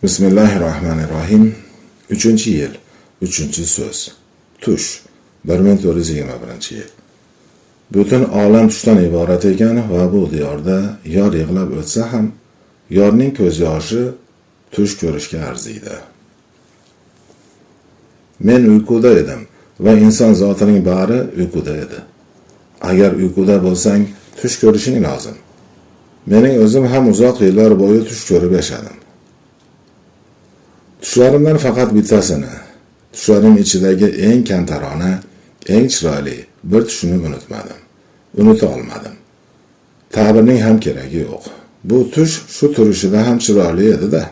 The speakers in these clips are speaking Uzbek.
Bismillahirrahmanirrahim. 3-yil, 3-so'z. Tush. 1421-yil. Butun olam tushdan iborat ekan va bu diyorda yor yig'lab o'tsa ham, yorning ko'z yoshi tush ko'rishga arziydi. Men uyquda edim va inson zotining bari uyquda edi. Agar uyquda bo'lsang, tush ko'rishing lozim. Mening o'zim ham uzoq yillar bo'yi tush ko'rib yashadim. Tushlarimdan faqat bittasini, tushlarim ichidagi eng kamtarona, eng chiroyli bir tushni unutmadim. Unuta olmadim. Ta'birning ham keragi yo'q. Bu tush shu turishida ham chiroyli edi-da.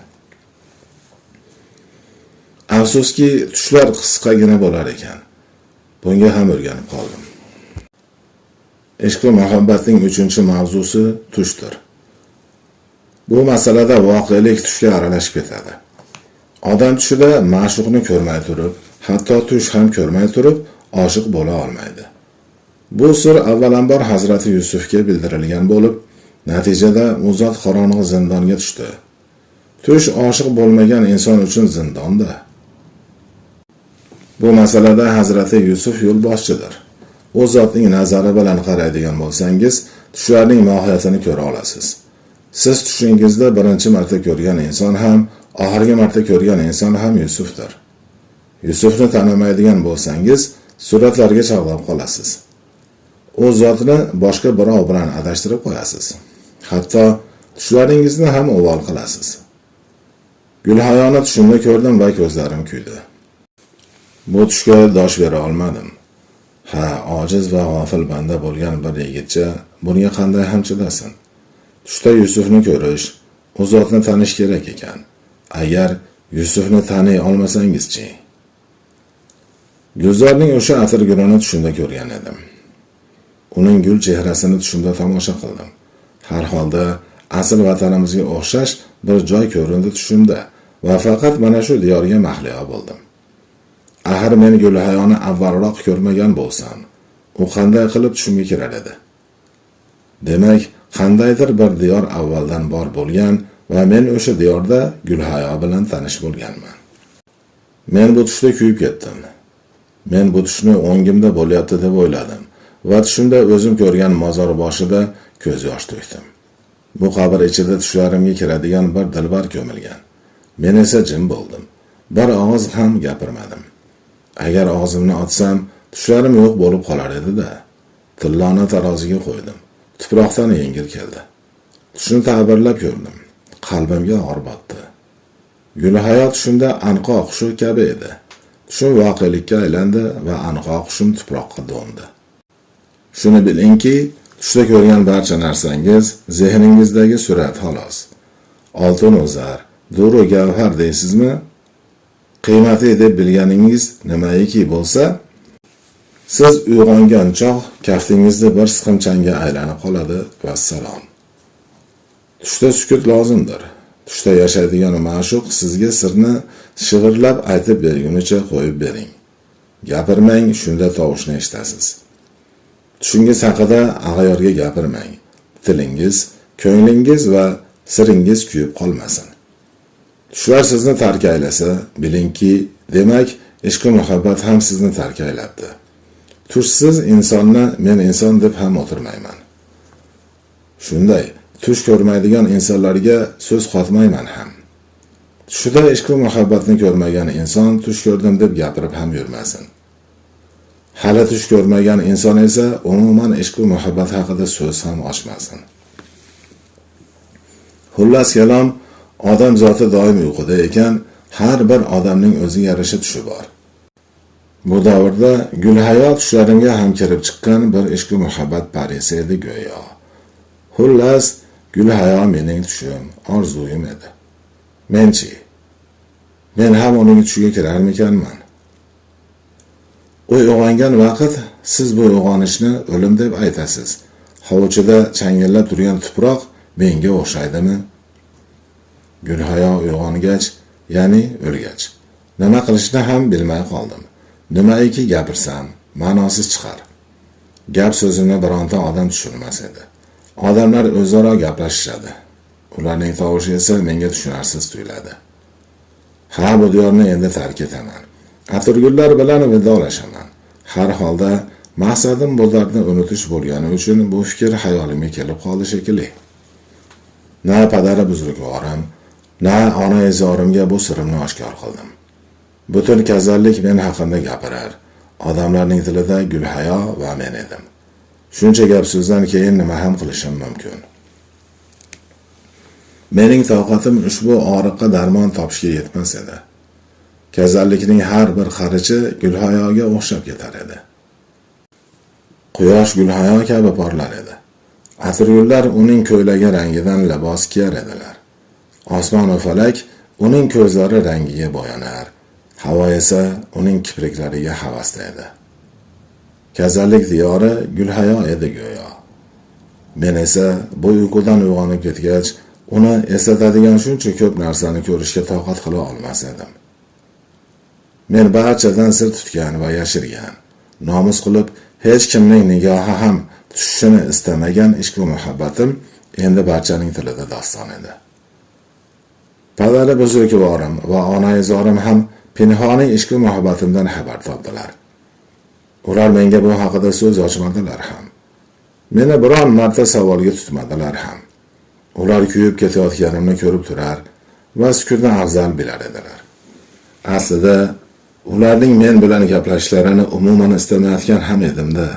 Afsuski, tushlar qisqagina bo'lar ekan. Bunga ham o'rganib qoldim. Ishq va muhabbatning 3-mavzusi tushdir. Bu masalada voqelik tushga aralashib ketadi. Odam tushida ma'shuqni ko'rmay turib, hatto tush ham ko'rmay turib, oshiq bo'la olmaydi. Bu sir avvalambor Hazrati Yusufga bildirilgan bo'lib, natijada u zot qorong'u zindonga tushdi. Tush oshiq bo'lmagan inson uchun zindonda. Bu masalada Hazrati Yusuf yo'lboshchidir. U zotning nazari bilan qaraydigan bo'lsangiz, tushlarning mohiyatini ko'ra olasiz. Siz tushingizda birinchi marta ko'rgan inson ham, oxirgi marta ko'rgan inson ham Yusufdir. Yusufni tanimaydigan bo'lsangiz, suratlarga chog'lab qolasiz. U zotni boshqa birov bilan adashtirib qo'yasiz. Hatto tushlaringizni ham uvol qilasiz. Gulhayoni tushimda ko'rdim va ko'zlarim kuydi. Bu tushga dosh bera olmadim. Ojiz va g'ofil banda bo'lgan bir yigitcha bunga qanday ham chidasin? Tushda Yusufni ko'rish, u zotni tanish kerak ekan. Agar Yusufni taniy olmasangiz-chi? Gulzorning o'sha atir gulini tushimda ko'rgan edim. Uning gul chehrasini tushimda tomosha qildim. Har holda asl vatanimizga o'xshash bir joy ko'rindi tushimda va faqat mana shu diyorga mahliyo bo'ldim. Axir men Gulhayoni avvalroq ko'rmagan bo'lsam, u qanday qilib tushimga kirar edi? Demak, qandaydir bir diyor avvaldan bor bo'lgan va men o'sha diyorda Gulhayo bilan tanish bo'lganman. Men bu tushda kuyib ketdim. Men bu tushni o'ngimda bo'lyapti deb o'yladim va tushimda o'zim ko'rgan mozor boshida ko'z yosh to'kdim. Bu qabr ichida tushlarimga kiradigan bir dilbar ko'milgan. Men esa jim bo'ldim. Bir og'iz ham gapirmadim. Agar og'zimni ochsam, tushlarim yo'q bo'lib qolar edi-da. Tilloni taroziga qo'ydim. Tuproqdan yengil keldi. Tushni ta'birlab ko'rdim. Qalbimga og'ir botdi. Gulhayo tushimda anqoq qushi kabi edi. Tushim voqelikka aylandi va anqoq qushim tuproqqa do'ndi. Shuni bilingki, tushda ko'rgan barcha narsangiz zehningizdagi surat xolos. Oltin o'zar, duru gavhar deysizmi? Qiymati deb bilganingiz nimaiki bo'lsa, siz uyg'ongan chog' kaftingizda bir siqimchanga aylanib qoladi va salom. Tushda sukut lozimdir. Tushda yashaydigan ma'shuq sizga sirni shig'irlab aytib bergunicha qo'yib bering. Gapirmang, shunda tovushni eshitasiz. Tushingiz haqida ag'ayorga gapirmang. Tilingiz, ko'nglingiz va siringiz kuyib qolmasin. Tushlar sizni tark aylasa, bilingki, demak, ishq va muhabbat ham sizni tark aylabdi. Tushsiz insonni men inson deb ham o'tirmayman. Shunday, tush ko'rmaydigan insonlarga so'z qotmayman ham. Tushida ishq va muhabbatni ko'rmagan inson tush ko'rdim deb gapirib ham yurmasin. Hali tush ko'rmagan inson esa umuman ishq va muhabbat haqida so'z ham ochmasin. Xullas kalom, odam zoti doim uyquda ekan, har bir odamning o'ziga yarasha tushi bor. Bu davrda Gulhayo tushlarimga ham kirib chiqqan bir ishq va muhabbat parisi edi go'yo. Xullas, Gulhayo mening tushim, orzuyim edi. Menchi? Men ham uning tushiga kirarmikanman? U uyg'ongan vaqt siz bu uyg'onishni o'lim deb aytasiz. Hovuchida changallab turgan tuproq menga o'xshaydimi? Gulhayo uyg'ongach, ya'ni o'lgach, nima qilishni ham bilmay qoldim. Nimaiki gapirsam, ma'nosiz chiqar. Gap so'zimni bironta odam tushunmas edi. Odamlar o'zaro gaplashishadi. Ularning tovushi esa menga tushunarsiz tuyuladi. Ha, bu diyorni endi tark etaman. Atirgullar bilan vidolashaman. Har holda maqsadim bu dardni unutish bo'lgani uchun bu fikr hayolimga kelib qoldi shekilli. Na padari buzrukvorim, na ona ezorimga bu sirimni oshkor qildim. Butun kasallik men haqimda gapirar. Odamlarning tilida Gulhayo va men edim. Shuncha gap so'zdan keyin nima ham qilishim mumkin? Mening toqatim ushbu og'riqqa darmon topishga yetmas edi. Kasallikning har bir xarichi Gulhayoga o'xshab ketar edi. Quyosh Gulhayo kabi porlar edi. Atirgullar uning ko'ylagi rangidan libos kiyar edilar. Osmon va falak uning ko'zlari rangiga bo'yanar. Havo esa uning kipriklariga havasda edi. Kasallik diyori Gulhayo edi go'yo. Men esa bu uyqudan uyg'onib ketgach, uni eslatadigan shuncha ko'p narsani ko'rishga toqat qila olmas edim. Men barchadan sir tutgan va yashirgan, nomus qilib hech kimning nigohi ham tushishini istamagan ishq va muhabbatim endi barchaning tilida doston edi. Padari buzrukvorim va onayizorim ham pinhoniy ishq va muhabbatimdan xabar topdilar. Ular menga bu haqida so'z ochmadilar ham. Meni biron marta savolga tutmadilar ham. Ular kuyib ketayotganimni ko'rib turar va sukutni afzal bilar edilar. Aslida ularning men bilan gaplashishlarini umuman istamayotgan ham edim-da.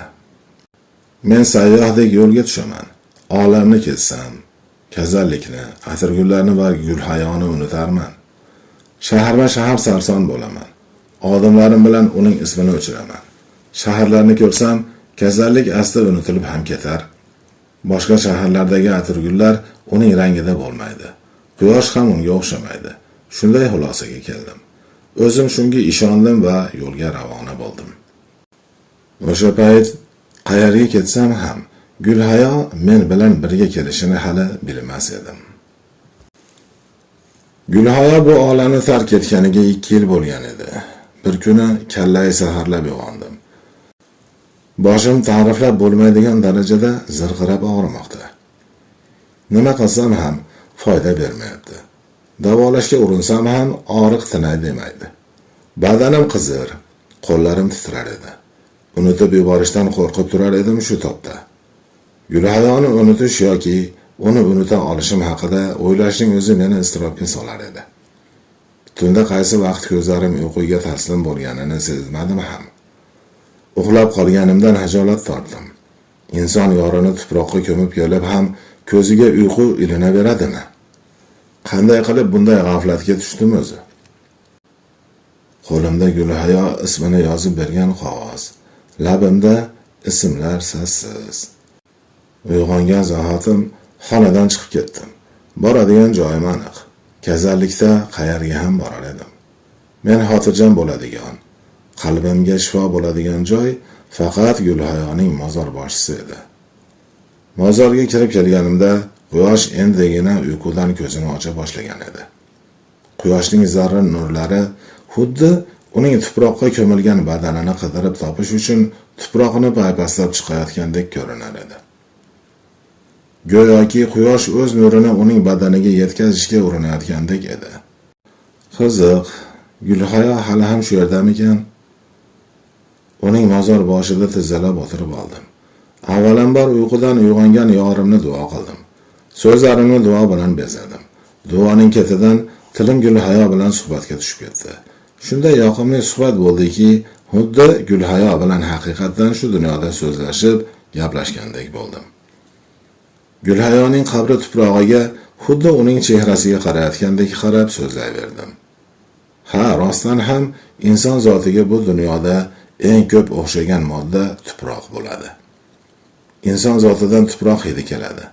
Men sayyohdek yo'lga tushaman. Olamni kezsam, kasallikni, atirgullarni va Gulhayoni unutarman. Shaharma shahar sarson bo'laman. Odamlarim bilan uning ismini o'chiraman. Shaharlarni ko'rsam, kasallik asta unutilib ham ketar. Boshqa shaharlardagi atirgullar uning rangida bo'lmaydi. Quyosh ham unga o'xshamaydi. Shunday xulosaga keldim. O'zim shunga ishondim va yo'lga ravona bo'ldim. O'sha payt qayerga ketsam ham Gulhayo men bilan birga kelishini hali bilmas edim. Gulhayo bu olamni tark etganiga 2 yil bo'lgan edi. Bir kuni kallai saharlab uyg'ondim. Boshim ta'riflab bo'lmaydigan darajada zirqirab og'rimoqda. Nima qilsam ham foyda bermayapti. Davolashga urinsam ham og'riq tinay demaydi. Badanim qizir, qo'llarim titrar edi. Unutib yuborishdan qo'rqib turar edim shu topda. Gulhayoni unutish yoki uni unuta olishim haqida o'ylashning o'zi meni iztirobga solar edi. Tunda qaysi vaqt ko'zlarim uyquga taslim bo'lganini sezmadim ham. Uxlab qolganimdan hajolat tortdim. Inson yorini tuproqqa ko'mib kelib ham ko'ziga uyqu ilinaveradimi? Qanday qilib bunday g'aflatga tushdim o'zi? Qo'limda Gulhayo ismini yozib bergan qog'oz, labimda ismlar sassiz. Uyg'ongan zahotim xonadan chiqib ketdim. Boradigan joyim aniq. Kasallikda qayerga ham borar edim. Men xotirjam bo'ladigan, qalbimga shifo bo'ladigan joy faqat Gulhayoning mozor boshisi edi. Mozorga kirib kelganimda Quyosh endigina uyqudan ko'zini ocha boshlagan edi. Quyoshning zarra nurlari xuddi uning tuproqqa ko'milgan badanini qidirib topish uchun tuproqni paypaslab chiqayotgandek ko'rinar edi. Go'yoki Quyosh o'z nurini uning badaniga yetkazishga urinayotgandek edi. Qiziq, Gulhayo hali ham shu yerdamikan? Uning mozor boshida tizzalab o'tirib oldim. Avvalambor uyqudan uyg'ongan yorimni duo qildim. So'zlarimni duo bilan bezadim. Duoning ketidan tilim Gulhayo bilan suhbatga tushib ketdi. Shunday yoqimli suhbat bo'ldiki, xuddi Gulhayo bilan haqiqatan shu dunyoda so'zlashib, gaplashgandek bo'ldim. Gulhayoning qabri tuprog'iga xuddi uning chehrasiga qarayotgandek qarab so'zlayverdim. Ha, rostdan ham inson zotiga bu dunyoda eng ko'p o'xshagan modda tuproq bo'ladi. Inson zotidan tuproq hidi keladi.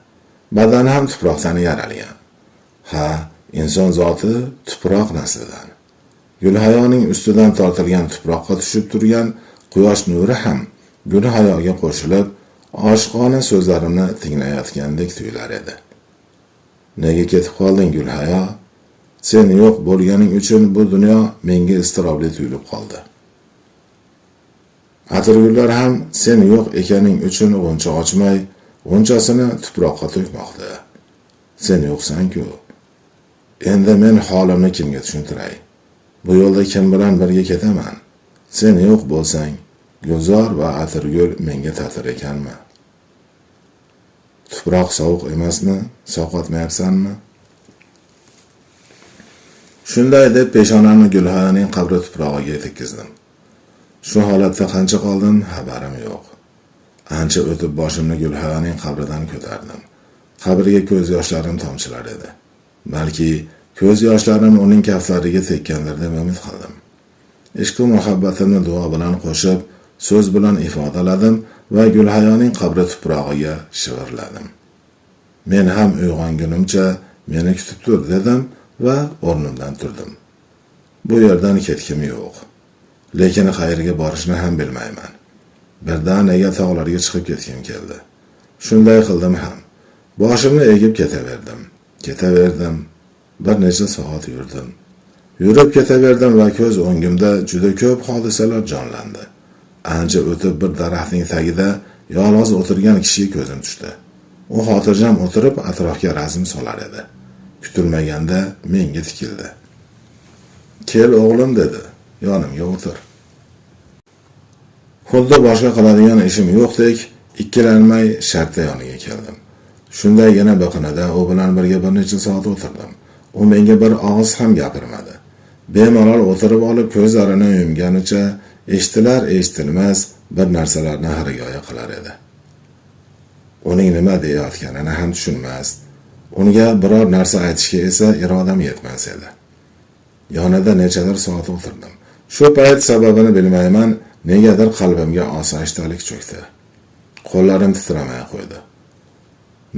Badani ham tuproqdan yaralgan. Ha, inson zoti tuproq naslidan. Gulhayoning ustidan tortilgan tuproqqa tushib turgan quyosh nuri ham Gulhayoga qo'shilib, oshiqona so'zlarimni tinglayotgandek tuyular edi. Nega ketib qolding Gulhayo? Sen yo'q bo'lganing uchun bu dunyo menga iztirobli tuyulib qoldi. Atirgullar ham sen yo'q ekaning uchun g'uncha ochmay, g'unchasini tuproqqa to'kmoqda. Sen yo'qsan-ku. Endi men holimni kimga tushuntiray? Bu yo'lda kim bilan birga ketaman? Sen yo'q bo'lsang, Gulzor va Atirgul menga ta'tir ekanmi? Tuproq sovuq emasmi? Sovqotmayapsanmi? Shunday deb peshonamni Gulhayoning qabri tuprog'iga tekkizdim. Shu holatda qancha qoldim, xabarim yo'q. Ancha o'tib boshimni Gulhayoning qabridan ko'tardim. Qabrga ko'z yoshlarim tomchilar edi. Balki ko'z yoshlarim uning kaftlariga tekkandir deb umid qildim. Ishq va muhabbatimni duo bilan qo'shib, so'z bilan ifodaladim va Gulhayoning qabri tuprog'iga shivirladim. Men ham uyg'ongunimcha meni kutib tur dedim va o'rnimdan turdim. Bu yerdan ketkim yo'q. Lekin qayerga borishni ham bilmayman. Birdaniga tog'larga chiqib ketgim keldi. Shunday qildim ham. Boshimni egib ketaverdim. Bir necha soat yurdim. Yurib ketaverdim va ko'z o'ngimda juda ko'p hodisalar jonlandi. Ancha o'tib bir daraxtning tagida yolg'iz o'tirgan kishiga ko'zim tushdi. U xotirjam o'tirib atrofga razm solar edi. Kutilmaganda menga tikildi. "Kel o'g'lim" dedi. Yonimga o'tir. Xuddi boshqa qiladigan ishim yo'qdek, ikkilanmay shartta yoniga keldim. Shundagina biqinida u bilan birga bir necha soat o'tirdim. U menga bir og'iz ham gapirmadi. Bemalol o'tirib olib ko'zlarini yumganicha eshitilar-eshitilmas bir narsalarni hargoya qilar edi. Uning nima deyayotganini ham tushunmas, unga biror narsa aytishga esa irodam yetmas edi. Yonida nechadir soat o'tirdim. Shu payt sababini bilmayman, negadir qalbimga osoyishtalik cho'kdi. Qo'llarim titramay qo'ydi.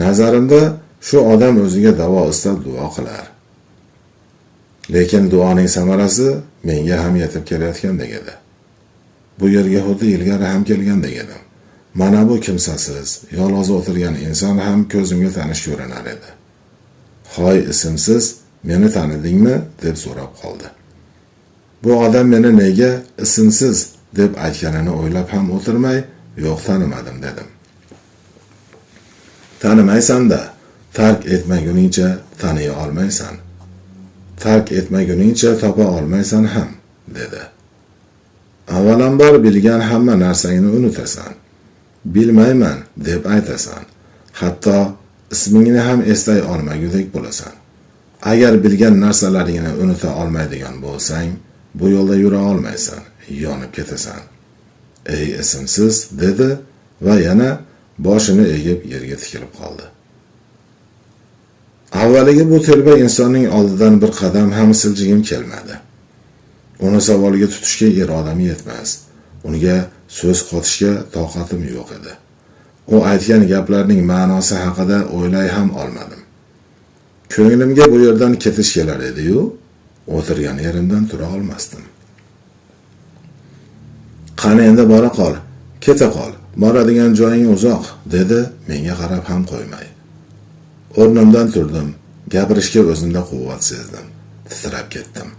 Nazarimda shu odam o'ziga davo istab duo qilar. Lekin duoning samarasi menga ham yetib kelayotgandek edi. Bu yerga xuddi ilgari ham kelgandek edim. Mana bu kimsasiz, yolg'iz o'tirgan inson ham ko'zimga tanish ko'rinar edi. "Hoy ismsiz, meni tanidingmi?" deb so'rab qoldi. Bu odam meni nega ismsiz deb aytganini o'ylab ham o'tirmay, "Yo'q, tanimadim" dedim. "Tanimaysan-da, tark etmaguningcha taniy olmaysan. Tark etmaguningcha topa olmaysan ham" dedi. "Avvalambor bilgan hamma narsangni unutasan. Bilmayman deb aytasan. Hatto ismingni ham eslay olmagudek bo'lasan. Agar bilgan narsalaringni unuta olmaydigan bo'lsang, bu yo'lda yura olmaysan, yonib ketasan." "Ey ismsiz" dedi va yana boshini egib yerga tikilib qoldi. Avvaliga bu telba insonning oldidan bir qadam ham siljigim kelmadi. Uni savolga tutishga irodam yetmas. Unga so'z qotishga toqatim yo'q edi. U aytgan gaplarning ma'nosi haqida o'ylay ham olmadim. Ko'nglimga bu yerdan ketish kelar edi-yu, o'tirgan yerimdan tura olmasdim. "Qani endi bora qol, keta qol, boradigan joying uzoq" dedi menga qarab ham qo'ymay. O'rnimdan turdim, gapirishga o'zimda quvvat sezdim, titrab ketdim.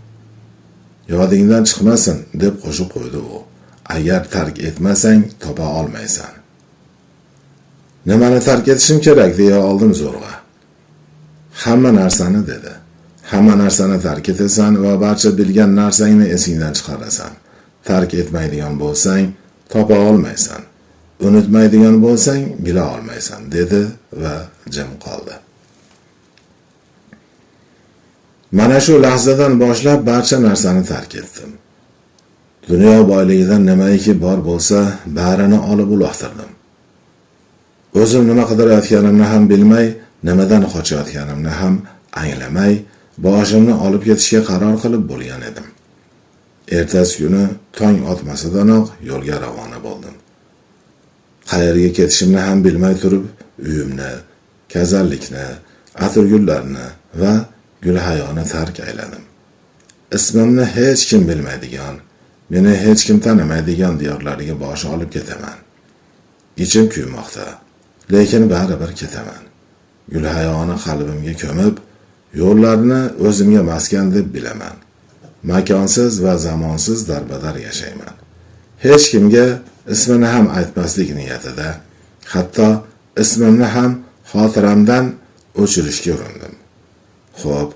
"Yodingdan chiqmasin" deb qo'shib qo'ydi u. "Agar tark etmasang, topa olmaysan." "Nimani tark etishim kerak?" deya oldim zo'rg'a. "Hamma narsani" dedi. "Hamma narsani tark etasan va barcha bilgan narsangni esingdan chiqarasan. Tark etmaydigan bo'lsang, topa olmaysan. Unutmaydigan bo'lsang, bila olmaysan" dedi va jim qoldi. Mana shu lahzadan boshlab barcha narsani tark etdim. Dunyo boyligidan nimaiki bor bo'lsa, barini olib uloqtirdim. O'zim nima qidirayotganimni ham bilmay, nimadan qochayotganimni ham anglamay, boshimni olib ketishga qaror qilib bo'lgan edim. Ertasi kuni tong otmasidanoq yo'lga ravona bo'ldim. Qayerga ketishimni ham bilmay turib, uyimni, kazallikni, atirgullarni va Gulhayoni tark ayladim. Ismimni hech kim bilmaydigan, meni hech kim tanimaydigan diyorlarga bosh olib ketaman. Ichim kuymoqda, lekin baribir ketaman. Gulhayoni qalbimga ko'mib, yo'llarni o'zimga maskan deb bilaman. Makonsiz va zamonsiz darbadar yashayman. Hech kimga ismini ham aytmaslik niyatida, hatto ismimni ham xotiramdan o'chirishga urindim. Xo'p,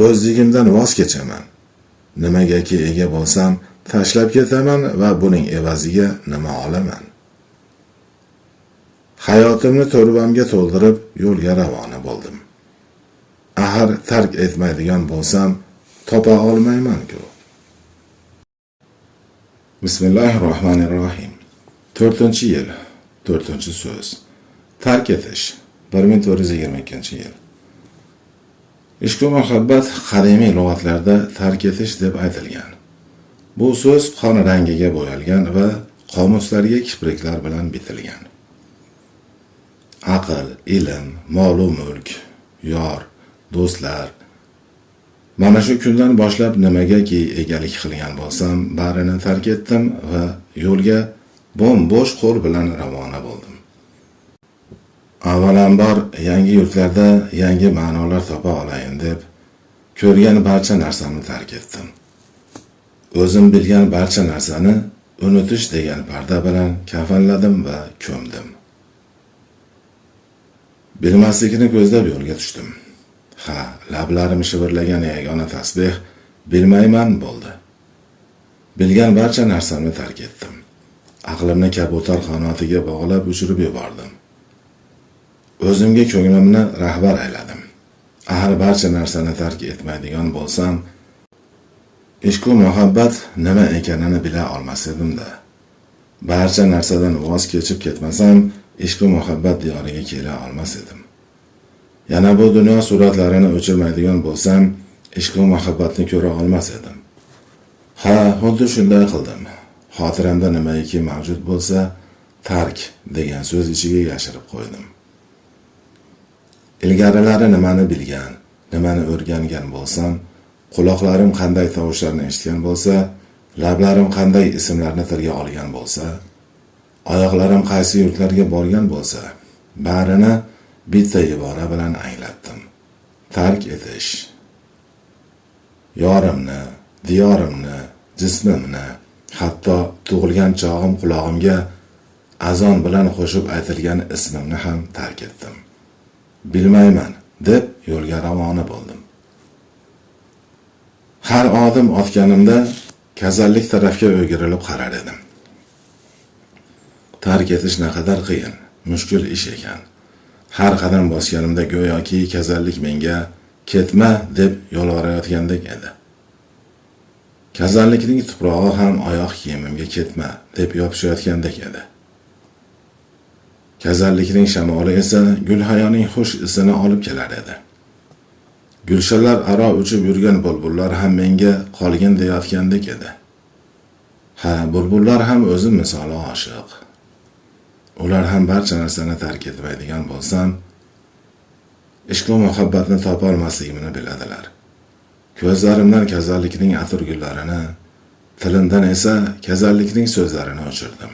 o'zligimdan voz kechaman. nimagaki ega bo'lsam tashlab ketaman va buning evaziga nima olaman? Hayotimni to'rvamga to'ldirib yo'lga ravona bo'ldim. Axir tark etmaydigan bo'lsam topa olmayman-ku. Bismillahirrohmanirrohim. 4-yil, 4-so'z. Tark etish. 1422-yil. Ishq va muhabbat qadimiy lug'atlarda tark etish deb aytilgan. Bu so'z qon rangiga bo'yalgan va qomuslarga kipriklar bilan bitilgan. Aql, ilm, mol-u mulk, yor, do'stlar. Mana shu kundan boshlab nimagaki egalik qilgan bo'lsam, barini tark etdim va yo'lga bo'sh qo'l bilan ravona bo'ldim. Avvalambor yangi yurtlarda yangi ma'nolar topa olayin deb ko'rgan barcha narsani tark etdim. O'zim bilgan barcha narsani unutish degan parda bilan kafanladim va ko'mdim. Bilmaslikni ko'zlab yo'lga tushdim. Lablarim shivirlagan yagona tasbih bilmayman bo'ldi. Bilgan barcha narsamni tark etdim. Aqlimni kabutar qanotiga bog'lab uchirib yubordim. O'zimga ko'nglimni rahbar ayladim. Axir barcha narsani tark etmaydigan bo'lsam, ishq va muhabbat nima ekanini bila olmas edim-da. Barcha narsadan voz kechib ketmasam, ishq va muhabbat diyoriga kela olmas edim. Yana bu dunyo suratlarini o'chirmaydigan bo'lsam, ishq va muhabbatni ko'ra olmas edim. Xuddi shunday qildim. Xotiramda nimaiki mavjud bo'lsa, tark degan so'z ichiga yashirib qo'ydim. Ilgarilari nimani bilgan, nimani o'rgangan bo'lsam, quloqlarim qanday tovushlarni eshitgan bo'lsa, lablarim qanday ismlarni tilga olgan bo'lsa, oyoqlarim qaysi yurtlarga borgan bo'lsa, barini bitta ibora bilan anglatdim. Tark etish. Yorimni, diyorimni, jismimni, hatto tug'ilgan chog'im qulog'imga azon bilan qo'shib aytilgan ismimni ham tark etdim. Bilmayman deb yo'lga ravona bo'ldim. Har odim otganimda kasallik tarafga o'girilib qarar edim. Tark etish naqadar qiyin, mushkul ish ekan. Har qadam bosganimda go'yoki kasallik menga ketma deb yolvorayotgandek edi. Kasallikning tuprog'i ham oyoq kiyimimga ketma deb yopishayotgandek edi. Kasallikning shamoli esa Gulhayoning xush isini olib kelar edi. Gulshanlar aro uchib yurgan bulbullar ham menga qolgin deyotgandek edi. Bulbullar ham o'zim misoli oshiq. Ular ham barcha narsani tark etmaydigan bo'lsam, ishq va muhabbatni topa olmasligimni biladilar. Ko'zlarimdan kasallikning atir gullarini, tilimdan esa kasallikning so'zlarini o'chirdim.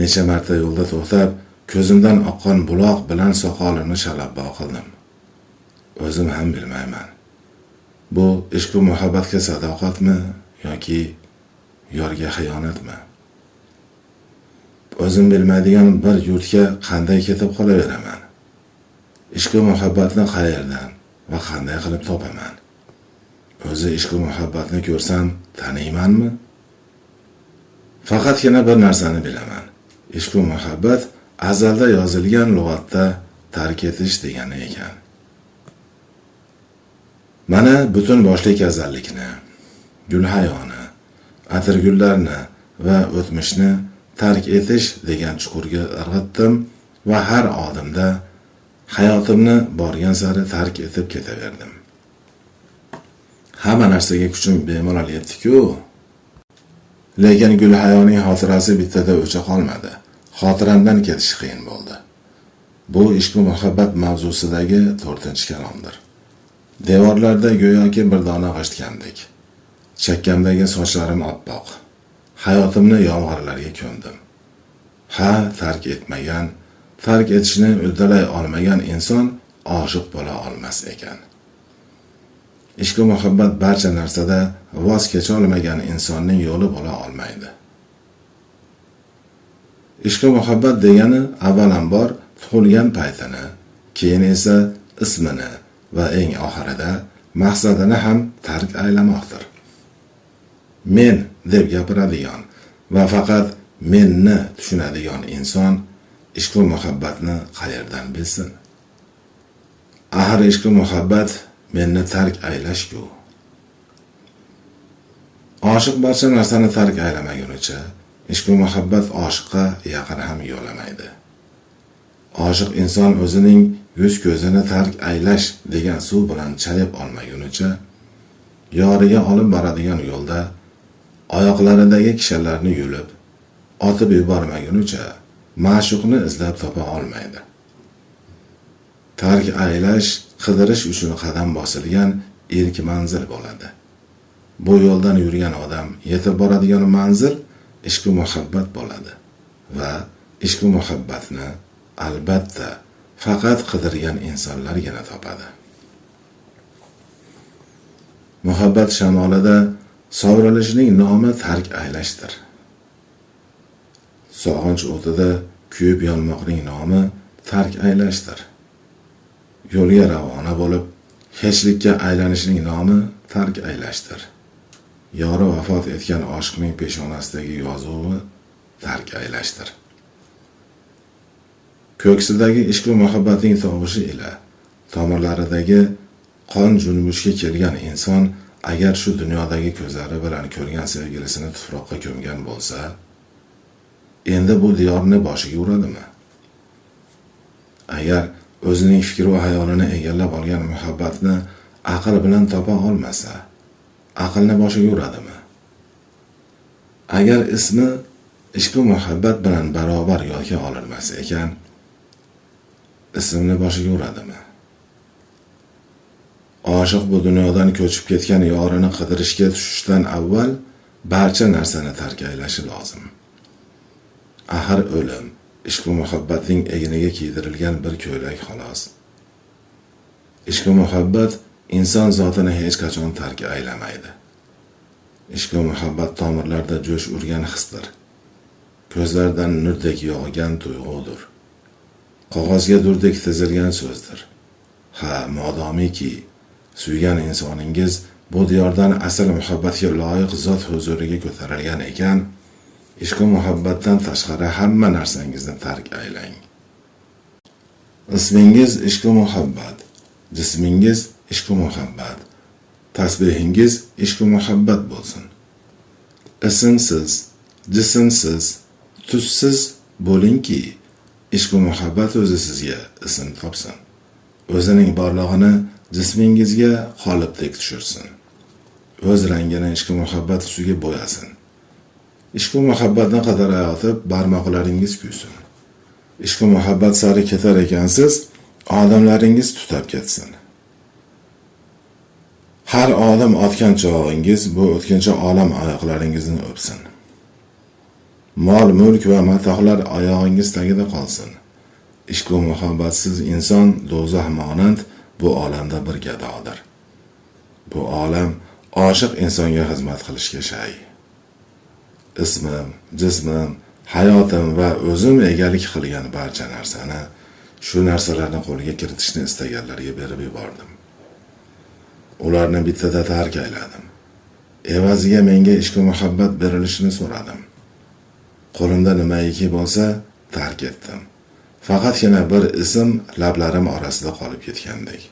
Necha marta yo'lda to'xtab, ko'zimdan oqqan buloq bilan soqolimni shalabbo qildim. O'zim ham bilmayman. Bu ishq va muhabbatga sadoqatmi yoki yorga xiyonatmi? O'zim bilmaydigan bir yurtga qanday ketib qolaveraman? Ishq va muhabbatni qayerdan va qanday qilib topaman? O'zi ishq va muhabbatni ko'rsam taniymanmi? Faqatgina bir narsani bilaman. Ishq va muhabbat azalda yozilgan lug'atda tark etish degani ekan. Mana butun boshli kasallikni, Gulhayoni, atirgullarni va o'tmishni tark etish degan chuqurga irg'itdim va har odimda hayotimni borgan sari tark etib ketaverdim. Hamma narsaga kuchim bemalol yetdi-ku. Lekin Gulhayoning xotirasi bittada o'cha qolmadi. Xotiramdan ketish qiyin bo'ldi. Bu ishq va muhabbat mavzusidagi 4-kalomdir. Devorlarda go'yoki bir dona g'ishtgandek. Chakkamdagi sochlarim oppoq. Hayotimni yomg'irlarga ko'mdim. Tark etmagan, tark etishni uddalay olmagan inson oshiq bo'la olmas ekan. Ishq va muhabbat barcha narsada voz kecha olmagan insonning yo'li bo'la olmaydi. Ishq va muhabbat degani avvalambor tug'ilgan paytini, keyin esa ismini va eng oxirida maqsadini ham tark aylamoqdir. Men deb gapiradigan va faqat menni tushunadigan inson ishq va muhabbatni qayerdan bilsin? Axir ishq va muhabbat menni tark aylash-ku. Oshiq barcha narsani tark aylamagunicha, ishq va muhabbat oshiqqa yaqin ham yo'lamaydi. Oshiq inson o'zining yuz-ko'zini tark aylash degan suv bilan chayib olmagunicha, yoriga olib boradigan yo'lda oyoqlaridagi kishanlarni yulib, otib yubormagunicha ma'shuqni izlab topa olmaydi. Tark aylash, qidirish uchun qadam bosilgan ilk manzil bo'ladi. Bu yo'ldan yurgan odam yetib boradigan manzil ishq va muhabbat bo'ladi va ishq va muhabbatni albatta faqat qidirgan insonlargina topadi. Muhabbat shamolida sovrilishining nomi tark aylashdir. Sog'inch o'tida kuyib yonmoqning nomi tark aylashdir. Yo'lga ravona bo'lib, hechlikka aylanishning nomi tark aylashdir. Yori vafot etgan oshiqning peshonasidagi yozuvi tark aylashdir. Ko'ksidagi ishq va muhabbatning tovushi ila tomirlaridagi qon junbushga kelgan inson agar shu dunyodagi ko'zlari bilan ko'rgan sevgilisini tuproqqa ko'mgan bo'lsa, endi bu diyorni boshiga uradimi? Agar o'zining fikr va xayolini egallab olgan muhabbatni aql bilan topa olmasa, aqlni boshiga uradimi? Agar ismi ishq va muhabbat bilan barobar yodga olinmas ekan, ismni boshiga uradimi? Oshiq bu dunyodan ko'chib ketgan yorini qidirishga tushishdan avval barcha narsani tark aylashi lozim. Axir o'lim ishq va muhabbatning egniga kiydirilgan bir ko'ylak xolos. Ishq va muhabbat inson zotini hech qachon tark aylamaydi. Ishq va muhabbat tomirlarda jo'sh urgan hisdir. Ko'zlardan nurdek yog'gan tuyg'udir. Qog'ozga durdek tizilgan so'zdir. Ha, modomiki suygan insoningiz bu diyordan asl muhabbatga loyiq zot huzuriga ko'tarilgan ekan, ishq va muhabbatdan tashqari hamma narsangizni tark aylang. Ismingiz ishq va muhabbat, jismingiz ishq va muhabbat, tasbihingiz ishq va muhabbat bo'lsin. Ismsiz, jismsiz, tussiz bo'lingki, ishq va muhabbat o'zi sizga ism topsin. O'zining borlig'ini jismingizga qolipdek tushirsin. O'z rangini ishq va muhabbat ustiga bo'yasin. Ishq va muhabbatni qidirayotib barmoqlaringiz kuysin. Ishq va muhabbat sari ketar ekansiz, odamlaringiz tutab ketsin. Har odim otgan chog'ingiz bu o'tkinchi olam oyoqlaringizni o'psin. Mol, mulk va matohlar oyog'ingiz tagida qolsin. Ishq va muhabbatsiz inson do'zax monand bu olamda bir gadodir. Bu olam oshiq insonga xizmat qilishga shay. Ismim, jismim, hayotim va o'zim egalik qilgan barcha narsani, shu narsalarni qo'lga kiritishni istaganlarga berib yubordim. Ularni bittada tark ayladim. Evaziga menga ishq va muhabbat berilishini so'radim. Qo'limda nimaiki bo'lsa, tark etdim. Faqatgina bir ism lablarim orasida qolib ketgandek,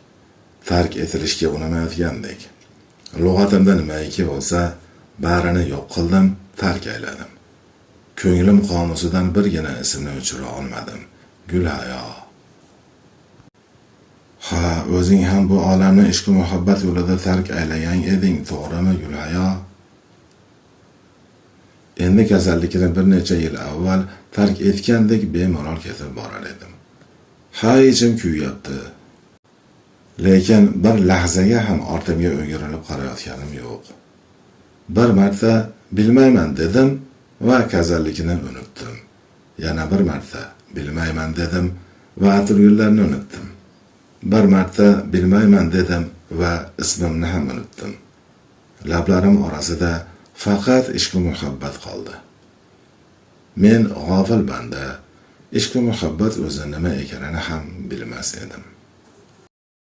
tark etilishga unamayotgandek. Lug'atimda nimaiki bo'lsa, barini yo'q qildim, tark ayladim. Ko'nglim qomusidan birgina ismni o'chira olmadim. Gulhayo. Ha, o'zing ham bu olamni ishq va muhabbat yo'lida tark aylagan eding, to'g'rimi Gulhayo? Endi kasallikni bir necha yil avval tark etgandek bemalol ketib borar edim. Ha, ichim kuyyapti. Lekin bir lahzaga ham ortimga o'girilib qarayotganim yo'q. Bir marta bilmayman dedim va kasallikni unutdim. Yana bir marta bilmayman dedim va atirgullarni unutdim. Bir marta bilmayman dedim va ismimni ham unutdim. Lablarim orasida faqat ishq va muhabbat qoldi. Men g'ofil banda, ishq va muhabbat o'zi nima ekanini ham bilmas edim.